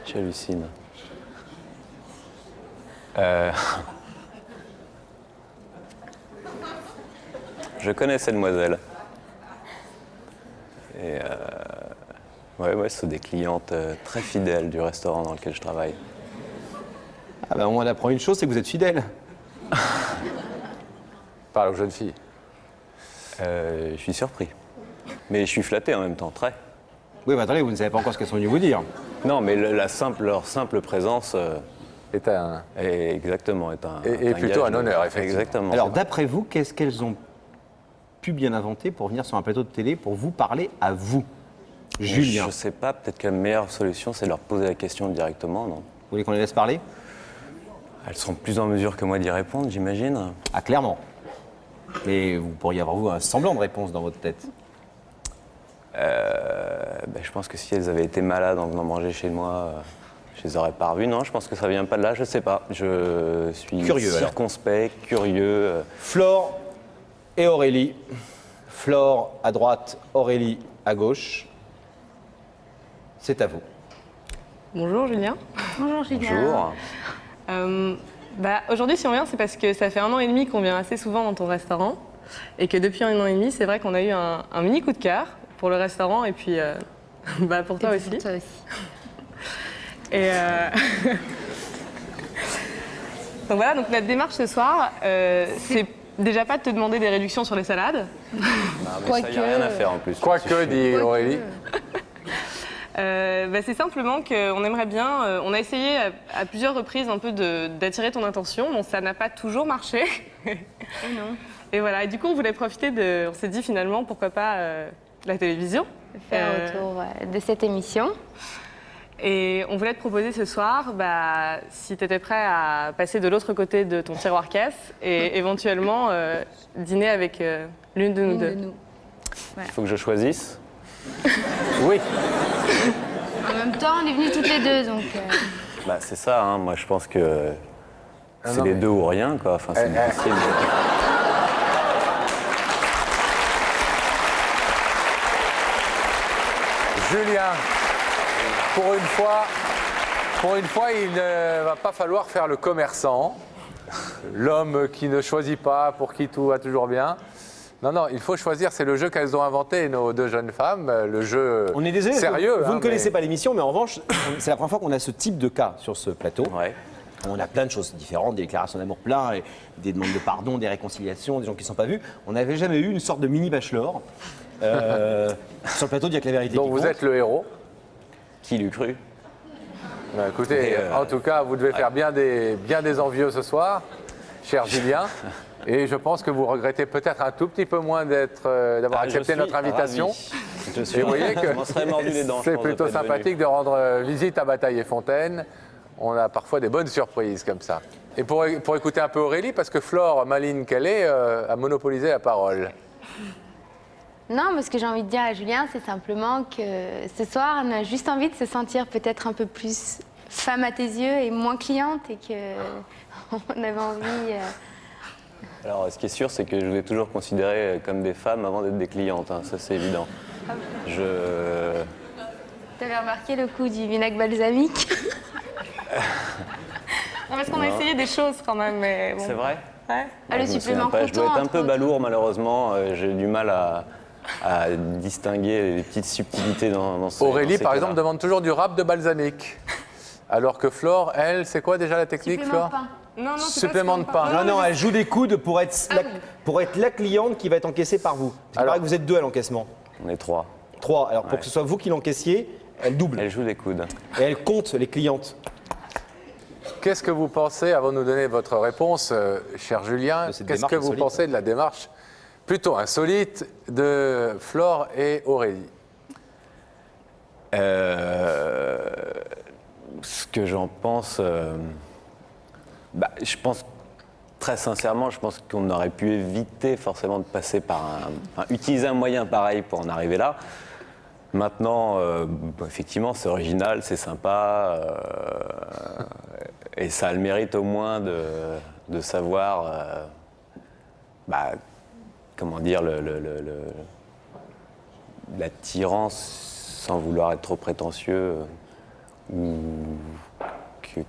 J'hallucine. Je connais cette demoiselle. Et ouais, c'est des clientes très fidèles du restaurant dans lequel je travaille. Ah ben, on apprend une chose, c'est que vous êtes fidèle. Parle aux jeunes filles. Je suis surpris. Mais je suis flatté en même temps, très. Oui, mais attendez, vous ne savez pas encore ce qu'elles sont venues vous dire. Non, mais leur simple présence Est un... est exactement est un Et un plutôt gage un honneur, effectivement. Exactement. Alors, ça. d'après vous, qu'est-ce qu'elles ont pu bien inventer pour venir sur un plateau de télé pour vous parler à vous, Julien? Je sais pas, peut-être que la meilleure solution, c'est de leur poser la question directement, non? Vous voulez qu'on les laisse parler? Elles seront plus en mesure que moi d'y répondre, j'imagine. Ah, clairement. Mais vous pourriez avoir, vous, un semblant de réponse dans votre tête. Je pense que si elles avaient été malades en venant manger chez moi, je les aurais pas revues. Non, je pense que ça vient pas de là, je sais pas. Je suis Curieux, alors. circonspect, curieux. Flore et Aurélie. Flore à droite, Aurélie à gauche. C'est à vous. Bonjour Julien. Bonjour Julien. Bonjour. Aujourd'hui, si on vient, c'est parce que ça fait 1 an et demi qu'on vient assez souvent dans ton restaurant. Et que depuis 1 an et demi, c'est vrai qu'on a eu un mini coup de cœur pour le restaurant et puis pour toi aussi. Pour toi aussi. Et donc voilà, donc notre démarche ce soir, c'est déjà pas de te demander des réductions sur les salades. Non, mais ça, y a rien à faire en plus. Quoique, dit Aurélie. C'est simplement qu'on aimerait bien, on a essayé à plusieurs reprises un peu d'attirer ton attention, bon ça n'a pas toujours marché. Non. Et voilà, et du coup on voulait profiter on s'est dit finalement pourquoi pas la télévision. Faire autour de cette émission. Et on voulait te proposer ce soir, si tu étais prêt à passer de l'autre côté de ton tiroir caisse et éventuellement dîner avec l'une de nous deux. Il faut que je choisisse. Oui. En même temps, on est venus toutes les deux, donc... C'est ça, hein. Moi je pense que c'est non, les mais- deux ou rien, quoi. Enfin, c'est difficile. Julien, pour une fois, il ne va pas falloir faire le commerçant, l'homme qui ne choisit pas, pour qui tout va toujours bien. Non, il faut choisir, c'est le jeu qu'elles ont inventé, nos deux jeunes femmes, le jeu On est désolé, sérieux. vous hein, ne connaissez mais- pas l'émission, mais en revanche, c'est la première fois qu'on a ce type de cas sur ce plateau. Ouais. On a plein de choses différentes, des déclarations d'amour plein, et des demandes de pardon, des réconciliations, des gens qui ne sont pas vus. On n'avait jamais eu une sorte de mini bachelor sur le plateau d'Il y a que la vérité Donc qui vous compte. êtes le héros. Qui l'eût cru? Écoutez, Et, en tout cas, vous devez faire bien des envieux ce soir, cher Julien. Et je pense que vous regrettez peut-être un tout petit peu moins d'avoir accepté notre invitation. Je suis Et vous voyez je que m'en serais mordu les dents. je c'est pense, de plutôt pas être venu. sympathique de rendre visite à Bataille et Fontaine. On a parfois des bonnes surprises comme ça. Et pour écouter un peu Aurélie, parce que Flore, maligne qu'elle est, a monopolisé la parole. Non, mais ce que j'ai envie de dire à Julien, c'est simplement que ce soir, on a juste envie de se sentir peut-être un peu plus femme à tes yeux et moins cliente et qu'on avait envie... Alors, ce qui est sûr, c'est que je vous ai toujours considéré comme des femmes avant d'être des clientes, hein. Ça c'est évident. T'avais remarqué le coup du vinaigre balsamique? Non, parce qu'on a essayé des choses quand même, mais bon. C'est vrai? Ouais. Ah, le Je me supplément souviens pas. Je dois coton, être un peu entre balourd, malheureusement. J'ai du mal à distinguer les petites subtilités dans ce Aurélie, par exemple, demande toujours du rap de balsamique. Alors que Flore, elle, c'est quoi déjà la technique, Supplément de Flore pain. Non, c'est Supplément de pain. Non, elle joue des coudes pour être la cliente qui va être encaissée par vous. Il Alors- paraît que vous êtes deux à l'encaissement. On est 3. 3. Alors pour que ce soit vous qui l'encaissiez, elle double. Elle joue des coudes. Et elle compte les clientes. Qu'est-ce que vous pensez, avant de nous donner votre réponse, cher Julien, De cette qu'est-ce démarche que vous insolite. pensez de la démarche plutôt insolite de Flore et Aurélie? Ce que j'en pense, je pense très sincèrement, je pense qu'on aurait pu éviter forcément de passer par utiliser un moyen pareil pour en arriver là. Maintenant, effectivement, c'est original, c'est sympa, et ça a le mérite au moins de savoir, comment dire, l'attirance sans vouloir être trop prétentieux, ou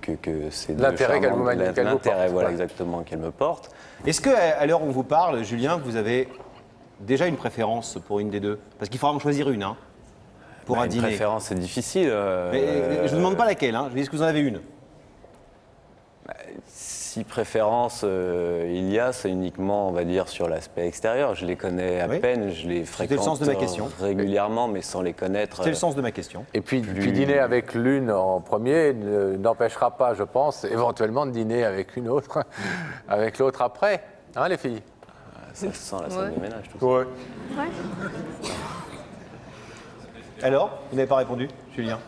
que c'est de L'intérêt qu'elle vous charmant, qu'elle vous l'intérêt, porte, voilà, ouais. exactement, qu'elle me porte. Est-ce qu'à l'heure où on vous parle, Julien, vous avez déjà une préférence pour une des deux? Parce qu'il faudra en choisir une, hein, pour un Une dîner. préférence, c'est difficile. Mais, je ne vous demande pas laquelle, hein. Je dis est-ce que vous en avez une? Si préférence il y a, c'est uniquement, on va dire, sur l'aspect extérieur. Je les connais à Oui. peine, je les fréquente le sens de ma question. régulièrement, mais sans les connaître. C'est le sens de ma question. Et puis dîner avec l'une en premier n'empêchera pas, je pense, éventuellement de dîner avec une autre, avec l'autre après. Hein, les filles? Ça sent la scène Ouais. de ménage, tout ça. Ouais. Ouais. Alors, vous n'avez pas répondu, Julien?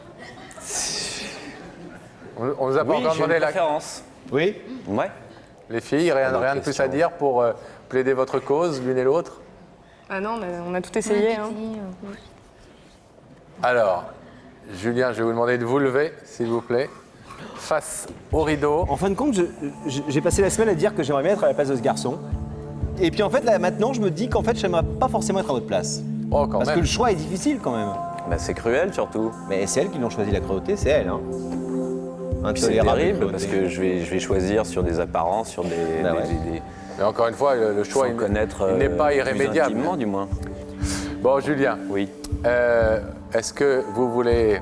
On nous a pas Oui, encore j'ai une demandé la... Oui? Ouais. Les filles, rien Bonne de plus question. à dire pour plaider votre cause, l'une et l'autre? Ah non, mais on a tout essayé. Hein. Alors, Julien, je vais vous demander de vous lever, s'il vous plaît, face au rideau. En fin de compte, j'ai passé la semaine à dire que j'aimerais bien être à la place de ce garçon. Et puis en fait, là, maintenant, je me dis qu'en fait, j'aimerais pas forcément être à votre place. Oh, quand Parce même. que le choix est difficile quand même. Bah, c'est cruel surtout. Mais c'est elle qui l'ont choisi la cruauté, c'est elle. Hein. Puis c'est Intolérable terrible cruauté. parce que je vais choisir sur des apparences, sur des, Ah ouais. Mais encore une fois, le choix, sans il connaître il n'est pas plus irrémédiable. intimement, du moins. Bon, Julien, Oui. est-ce que vous voulez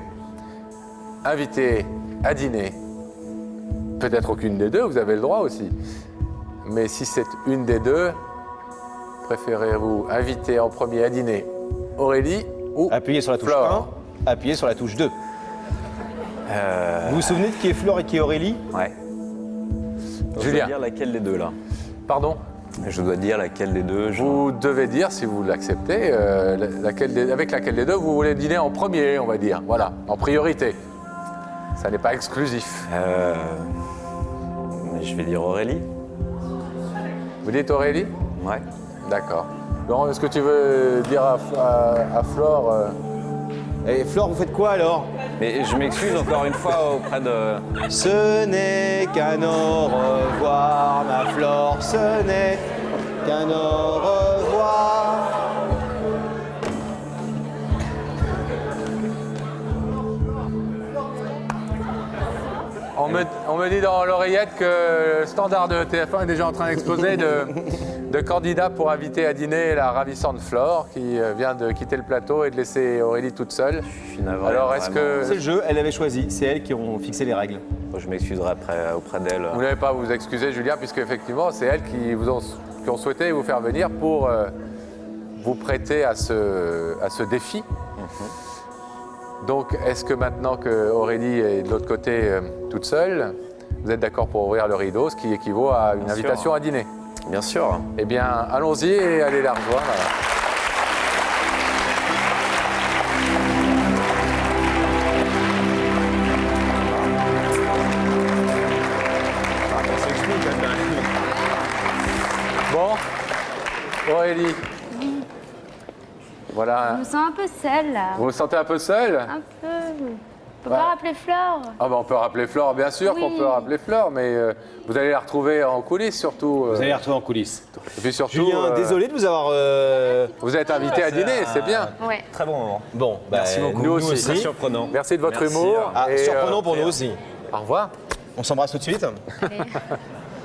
inviter à dîner peut-être aucune des deux, vous avez le droit aussi. Mais si c'est une des deux, préférez-vous inviter en premier à dîner Aurélie ou Appuyez sur la touche Flore? 1, appuyez sur la touche 2. Vous vous souvenez de qui est Flore et qui est Aurélie? Ouais. Je Julien. dois dire laquelle des deux là. Pardon? Je dois dire laquelle des deux. Vous devez dire, si vous l'acceptez, avec laquelle des deux vous voulez dîner en premier, on va dire. Voilà, en priorité. Ça n'est pas exclusif. Je vais dire Aurélie. Vous dites Aurélie? Ouais. D'accord. Laurent, est-ce que tu veux dire à Flore Et Flore, vous faites quoi alors? Mais je m'excuse encore une fois auprès de. Ce n'est qu'un au revoir, ma Flore, ce n'est qu'un au revoir. on me dit dans l'oreillette que le standard de TF1 est déjà en train d'exploser de candidats pour inviter à dîner la ravissante Flore qui vient de quitter le plateau et de laisser Aurélie toute seule. Je suis navré, Alors est-ce vraiment. C'est le jeu, elle avait choisi, c'est elles qui ont fixé les règles. Je m'excuserai après auprès d'elle. Vous n'avez pas à vous excuser, Julien, puisque effectivement, c'est elles qui ont souhaité vous faire venir pour vous prêter à ce défi. Donc, est-ce que maintenant que Aurélie est de l'autre côté toute seule, vous êtes d'accord pour ouvrir le rideau, ce qui équivaut à une Bien invitation sûr. à dîner? Bien sûr. Eh bien, allons-y et allez la rejoindre. Bon, Aurélie. Je Voilà. me sens un peu seule là. Vous vous sentez un peu seule? Un peu. On peut Ouais. pas rappeler Flore. Ah ben on peut rappeler Flore, bien sûr Oui. qu'on peut rappeler Flore, mais vous allez la retrouver en coulisses surtout. Vous allez la retrouver en coulisses. Et puis surtout, Julien, désolé de vous avoir... vous êtes invité à dîner, c'est bien. Ouais. Très bon moment. Bon, Merci beaucoup. nous aussi. Très surprenant. Merci de votre Merci. humour. Ah, et, surprenant pour nous aussi. Au revoir. On s'embrasse tout de suite. Allez.